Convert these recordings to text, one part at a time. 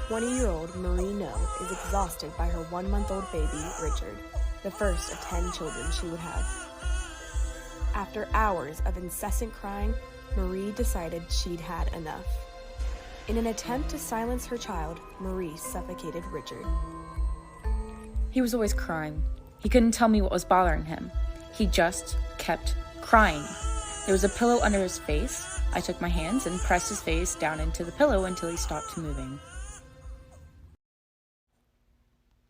20-year-old Marie No is exhausted by her 1-month-old baby, Richard, the first of 10 children she would have. After hours of incessant crying, Marie decided she'd had enough. In an attempt to silence her child, Marie suffocated Richard. He was always crying. He couldn't tell me what was bothering him. He just kept crying. There was a pillow under his face. I took my hands and pressed his face down into the pillow until he stopped moving.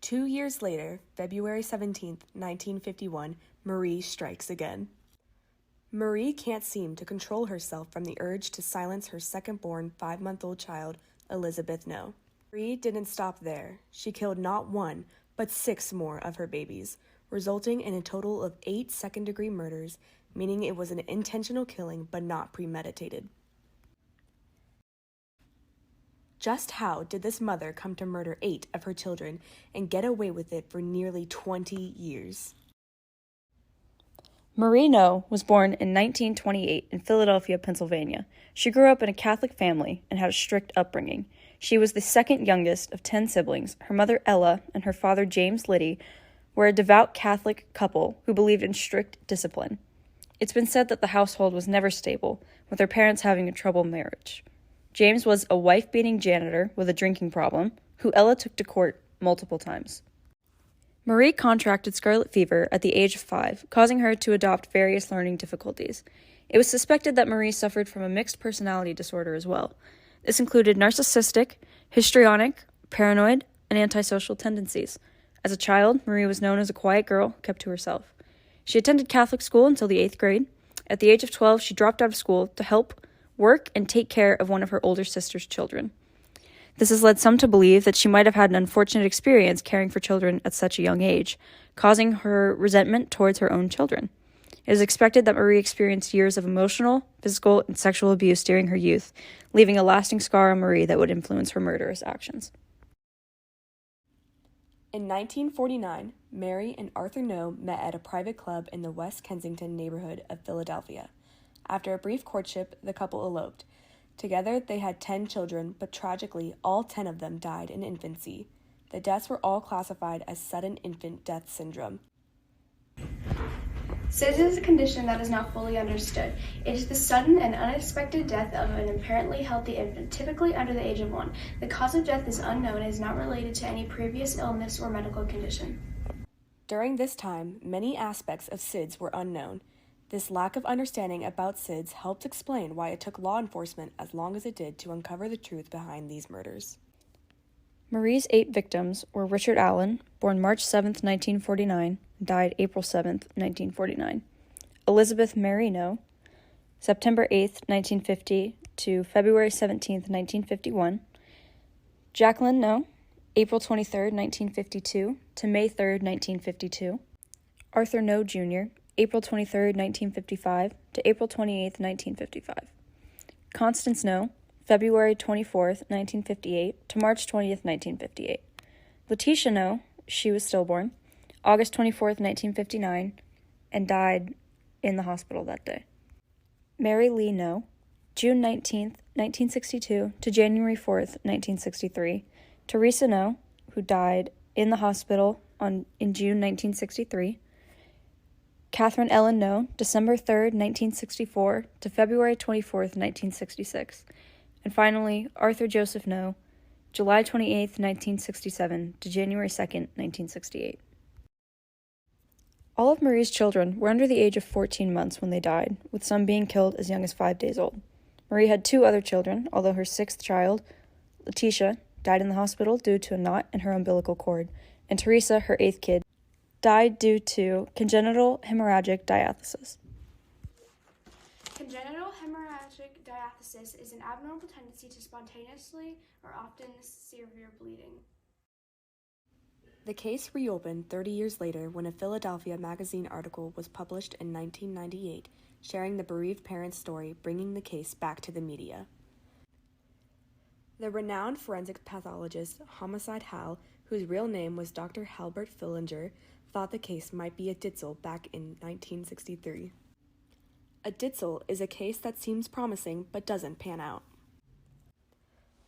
2 years later, February 17, 1951, Marie strikes again. Marie can't seem to control herself from the urge to silence her second-born 5-month-old child, Elizabeth No. Marie didn't stop there. She killed not 1, but 6 more of her babies, resulting in a total of 8 second-degree murders, meaning it was an intentional killing but not premeditated. Just how did this mother come to murder 8 of her children and get away with it for nearly 20 years? Marie No was born in 1928 in Philadelphia, Pennsylvania. She grew up in a Catholic family and had a strict upbringing. She was the second youngest of 10 siblings. Her mother, Ella, and her father, James Liddy, were a devout Catholic couple who believed in strict discipline. It's been said that the household was never stable, with their parents having a troubled marriage. James was a wife-beating janitor with a drinking problem, who Ella took to court multiple times. Marie contracted scarlet fever at the age of 5, causing her to adopt various learning difficulties. It was suspected that Marie suffered from a mixed personality disorder as well. This included narcissistic, histrionic, paranoid, and antisocial tendencies. As a child, Marie was known as a quiet girl, kept to herself. She attended Catholic school until the 8th grade. At the age of 12, she dropped out of school to help work and take care of one of her older sister's children. This has led some to believe that she might have had an unfortunate experience caring for children at such a young age, causing her resentment towards her own children. It is expected that Marie experienced years of emotional, physical, and sexual abuse during her youth, leaving a lasting scar on Marie that would influence her murderous actions. In 1949, Mary and Arthur No met at a private club in the West Kensington neighborhood of Philadelphia. After a brief courtship, the couple eloped. Together, they had 10 children, but tragically, all 10 of them died in infancy. The deaths were all classified as sudden infant death syndrome. SIDS is a condition that is not fully understood. It is the sudden and unexpected death of an apparently healthy infant, typically under the age of 1. The cause of death is unknown and is not related to any previous illness or medical condition. During this time, many aspects of SIDS were unknown. This lack of understanding about SIDS helped explain why it took law enforcement as long as it did to uncover the truth behind these murders. Marie's 8 victims were Richard Allen, born March 7, 1949, died April 7, 1949. Elizabeth Mary No, September 8, 1950 to February 17, 1951. Jacqueline No, April 23, 1952 to May 3, 1952. Arthur No Jr., April 23, 1955 to April 28, 1955. Constance No, February 24, 1958 to March 20, 1958. Letitia No, she was stillborn, August 24, 1959, and died in the hospital that day. Mary Lee No, June 19, 1962 to January 4, 1963. Teresa No, who died in the hospital in June 1963. Catherine Ellen No, December 3, 1964 to February 24, 1966. And finally, Arthur Joseph No, July 28, 1967 to January 2, 1968. All of Marie's children were under the age of 14 months when they died, with some being killed as young as 5 days old. Marie had 2 other children, although her 6th child, Letitia, died in the hospital due to a knot in her umbilical cord, and Teresa, her 8th kid, died due to congenital hemorrhagic diathesis. Congenital hemorrhagic diathesis is an abnormal tendency to spontaneously or often severe bleeding. The case reopened 30 years later when a Philadelphia magazine article was published in 1998, sharing the bereaved parents' story, bringing the case back to the media. The renowned forensic pathologist Homicide Hal, whose real name was Dr. Halbert Fillinger, thought the case might be a Ditzel back in 1963. A Ditzel is a case that seems promising but doesn't pan out.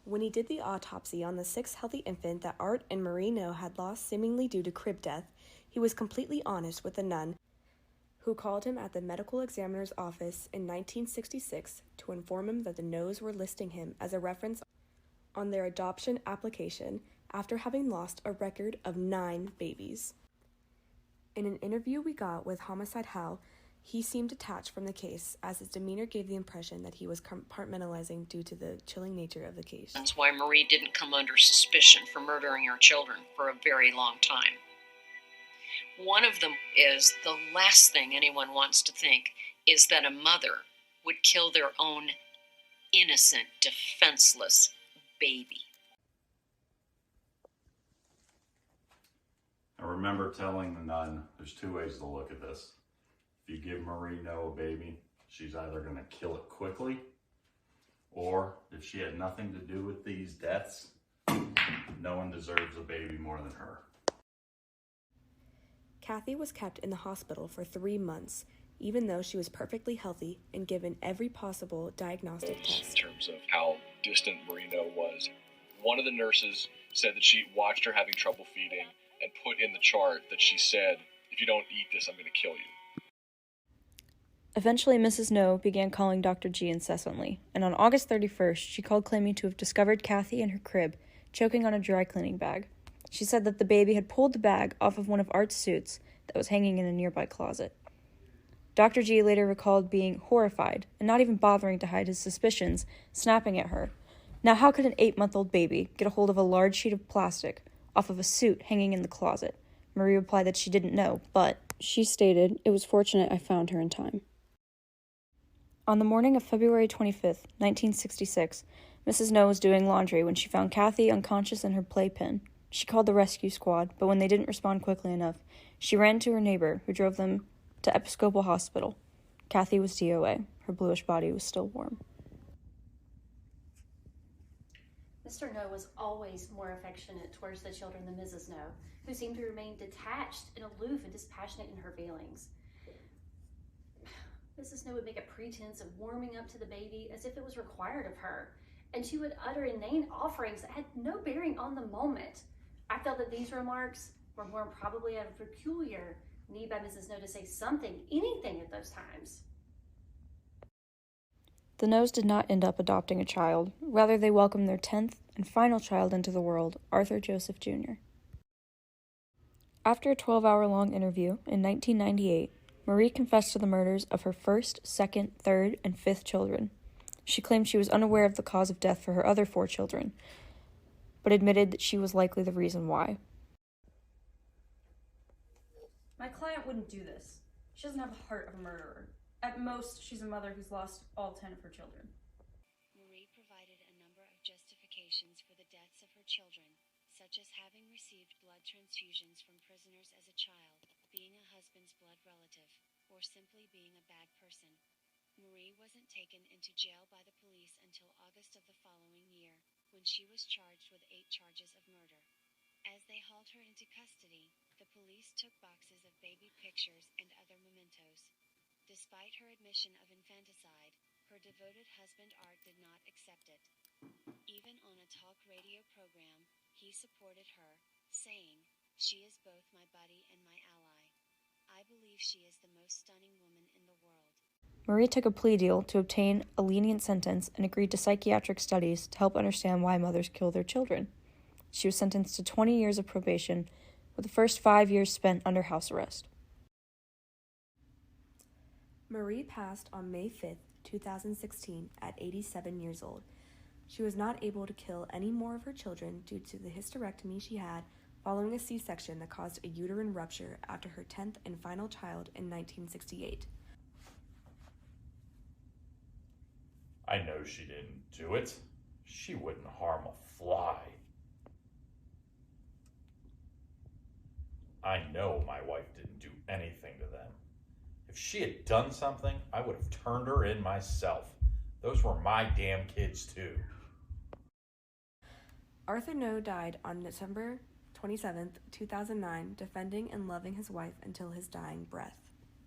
When he did the autopsy on the sixth healthy infant that Art and Marie Know had lost seemingly due to crib death, he was completely honest with the nun who called him at the medical examiner's office in 1966 to inform him that the Knows were listing him as a reference on their adoption application after having lost a record of 9 babies. In an interview we got with Homicide Hal, he seemed detached from the case, as his demeanor gave the impression that he was compartmentalizing due to the chilling nature of the case. That's why Marie didn't come under suspicion for murdering her children for a very long time. One of them is the last thing anyone wants to think is that a mother would kill their own innocent, defenseless baby. I remember telling the nun, there's 2 ways to look at this. If you give Marie Know a baby, she's either going to kill it quickly, or if she had nothing to do with these deaths, no one deserves a baby more than her. Kathy was kept in the hospital for 3 months, even though she was perfectly healthy and given every possible diagnostic test. In terms of how distant Marie Know was, one of the nurses said that she watched her having trouble feeding and put in the chart that she said, if you don't eat this, I'm going to kill you. Eventually, Mrs. Know began calling Dr. G incessantly, and on August 31st, she called claiming to have discovered Kathy in her crib, choking on a dry cleaning bag. She said that the baby had pulled the bag off of one of Art's suits that was hanging in a nearby closet. Dr. G later recalled being horrified and not even bothering to hide his suspicions, snapping at her. Now, how could an 8-month-old baby get a hold of a large sheet of plastic off of a suit hanging in the closet? Marie replied that she didn't know, but she stated, "It was fortunate I found her in time." On the morning of February 25th, 1966, Mrs. Know was doing laundry when she found Kathy unconscious in her playpen. She called the rescue squad, but when they didn't respond quickly enough, she ran to her neighbor, who drove them to Episcopal Hospital. Kathy was DOA. Her bluish body was still warm. Mr. Know was always more affectionate towards the children than Mrs. Know, who seemed to remain detached and aloof and dispassionate in her feelings. Mrs. Know would make a pretense of warming up to the baby as if it was required of her, and she would utter inane offerings that had no bearing on the moment. I felt that these remarks were born probably out of peculiar need by Mrs. Know to say something, anything at those times. The Knows did not end up adopting a child. Rather, they welcomed their 10th and final child into the world, Arthur Joseph Jr. After a 12-hour-long interview in 1998, Marie confessed to the murders of her first, second, third, and fifth children. She claimed she was unaware of the cause of death for her other 4 children, but admitted that she was likely the reason why. My client wouldn't do this. She doesn't have the heart of a murderer. At most, she's a mother who's lost all 10 of her children. Marie provided a number of justifications for the deaths of her children, such as having received blood transfusions from prisoners as a child, being a husband's blood relative, or simply being a bad person. Marie wasn't taken into jail by the police until August of the following year, when she was charged with 8 charges of murder. As they hauled her into custody, the police took boxes of baby pictures and other mementos. Despite her admission of infanticide, her devoted husband Art did not accept it. Even on a talk radio program, he supported her, saying, "She is both my buddy and my ally. I believe she is the most stunning woman in the world." Marie took a plea deal to obtain a lenient sentence and agreed to psychiatric studies to help understand why mothers kill their children. She was sentenced to 20 years of probation, with the first 5 years spent under house arrest. Marie passed on May 5th, 2016, at 87 years old. She was not able to kill any more of her children due to the hysterectomy she had following a C-section that caused a uterine rupture after her 10th and final child in 1968. I know she didn't do it. She wouldn't harm a fly. I know my wife didn't do anything to them. If she had done something, I would have turned her in myself. Those were my damn kids too. Arthur Know died on December 27th, 2009, defending and loving his wife until his dying breath.